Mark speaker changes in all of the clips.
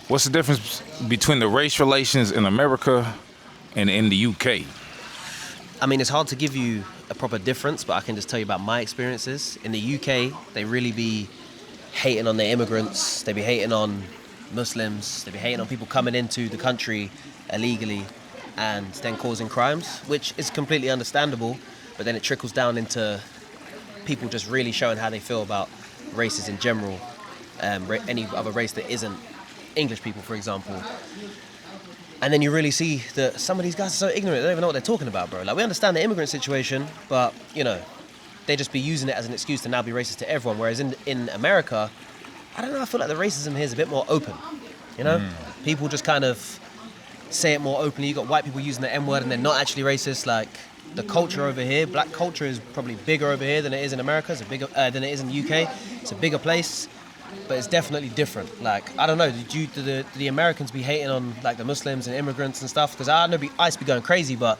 Speaker 1: What's the difference between the race relations in America and in the UK?
Speaker 2: I mean, it's hard to give you a proper difference, but I can just tell you about my experiences. In the UK, they really be hating on the immigrants. They be hating on Muslims. They be hating on people coming into the country illegally and then causing crimes, which is completely understandable. But then it trickles down into people just really showing how they feel about races in general, any other race that isn't English people, for example. And then you really see that some of these guys are so ignorant, they don't even know what they're talking about, bro. Like, we understand the immigrant situation, but, you know, they just be using it as an excuse to now be racist to everyone. Whereas in America, I don't know, I feel like the racism here is a bit more open, you know? People just kind of say it more openly. You got white people using the N-word and they're not actually racist. Like, the culture over here, black culture is probably bigger over here than it is in America. It's bigger than it is in the UK. It's a bigger place, but it's definitely different. Like, I don't know, do the Americans be hating on like the Muslims and immigrants and stuff? Because I know I used to be going crazy, but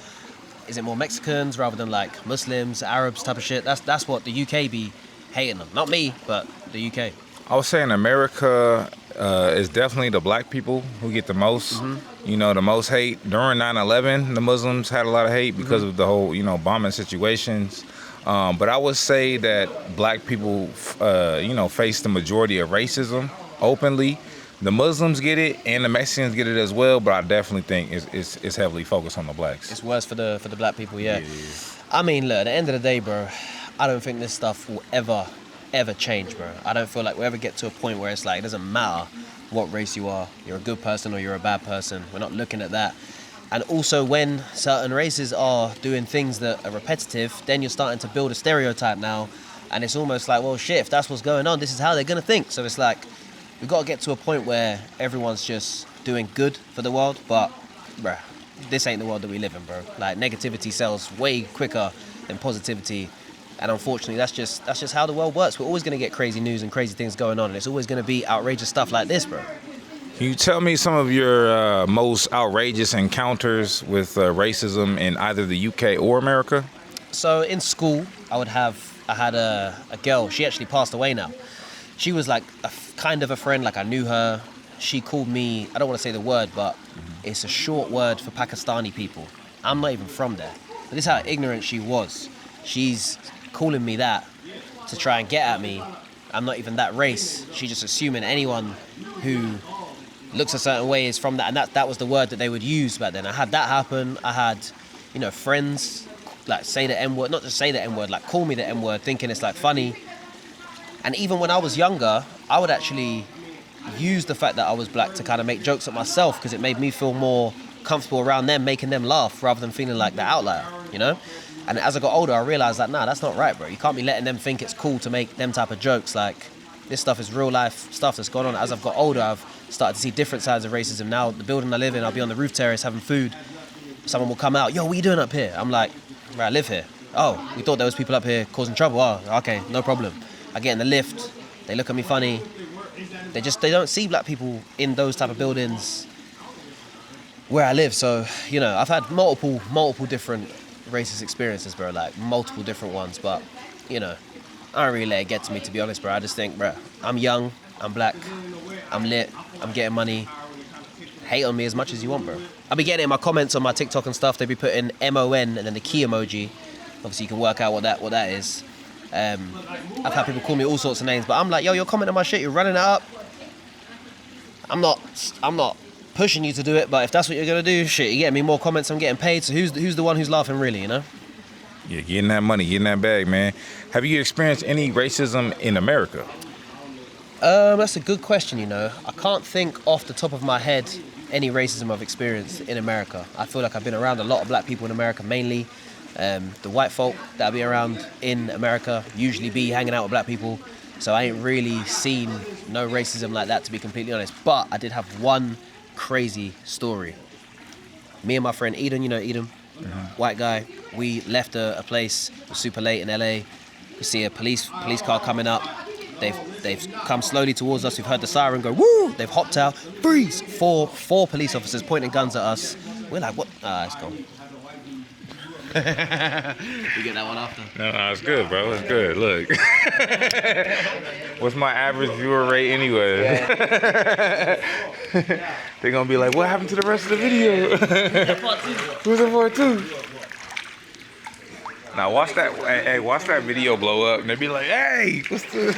Speaker 2: is it more Mexicans rather than like Muslims, Arabs type of shit? That's what the UK be hating on. Not me, but the UK.
Speaker 1: I would say in America, it's definitely the black people who get the most, you know, the most hate. During 9/11, the Muslims had a lot of hate because of the whole, you know, bombing situations. But I would say that black people, you know, face the majority of racism openly. The Muslims get it and the Mexicans get it as well, but I definitely think it's heavily focused on the blacks.
Speaker 2: It's worse for the black people, yeah. I mean, look, at the end of the day, bro, I don't think this stuff will ever change, bro. I don't feel like we'll ever get to a point where it's like, it doesn't matter what race you are. You're a good person or you're a bad person. We're not looking at that. And also, when certain races are doing things that are repetitive, then you're starting to build a stereotype now. And it's almost like, well, shit, if that's what's going on, this is how they're going to think. So it's like, we've got to get to a point where everyone's just doing good for the world. But, bruh, this ain't the world that we live in, bro. Like, negativity sells way quicker than positivity. And unfortunately, that's just how the world works. We're always going to get crazy news and crazy things going on. And it's always going to be outrageous stuff like this, bro.
Speaker 1: Can you tell me some of your most outrageous encounters with racism in either the UK or America?
Speaker 2: So in school, I had a girl. She actually passed away now. She was like kind of a friend. Like, I knew her. She called me, I don't want to say the word, but it's a short word for Pakistani people. I'm not even from there. But this is how ignorant she was. She's calling me that to try and get at me. I'm not even that race. She's just assuming anyone who looks a certain way is from that, and that was the word that they would use back then. I had that happen. I had, you know, friends like say the N-word, not just say the N-word, like call me the N-word, thinking it's like funny. And even when I was younger, I would actually use the fact that I was black to kind of make jokes at myself, because it made me feel more comfortable around them, making them laugh rather than feeling like the outlier, you know? And as I got older, I realized that, nah, that's not right, bro. You can't be letting them think it's cool to make them type of jokes. Like, this stuff is real life stuff that's going on. As I've got older, I've started to see different sides of racism. Now, the building I live in, I'll be on the roof terrace having food. Someone will come out, yo, what are you doing up here? I'm like, right, I live here. Oh, we thought there was people up here causing trouble. Oh, okay, no problem. I get in the lift, they look at me funny. They don't see black people in those type of buildings where I live. So, you know, I've had multiple different racist experiences, bro, like multiple different ones, but, you know, I don't really let it get to me, to be honest, bro. I just think, bro, I'm young, I'm black, I'm lit, I'm getting money. Hate on me as much as you want, bro. I'll be getting it in my comments on my TikTok and stuff. They be putting MON and then the key emoji. Obviously, you can work out what that is. I've had people call me all sorts of names, but I'm like, yo, you're commenting on my shit, you're running it up. I'm not pushing you to do it, but if that's what you're gonna do, shit, you're getting me more comments, I'm getting paid, so who's the one who's laughing, really, you know?
Speaker 1: Yeah, getting that money, getting that bag, man. Have you experienced any racism in America?
Speaker 2: That's a good question, you know. I can't think off the top of my head any racism I've experienced in America. I feel like I've been around a lot of black people in America, mainly. The white folk that I be around in America usually be hanging out with black people, so I ain't really seen no racism like that, to be completely honest. But I did have one crazy story. Me and my friend Eden, you know Eden, white guy, we left a place, it was super late in LA. We see a police car coming up. They've come slowly towards us. We've heard the siren go, woo! They've hopped out. Freeze! Four police officers pointing guns at us. We're like, what? It's gone. You get that one after.
Speaker 1: No, it's good, bro. It's good. Look. What's my average viewer rate anyway? They're gonna be like, what happened to the rest of the video? Who's the part two? Now watch that. Hey, watch that video blow up, and they be like, hey, what's the?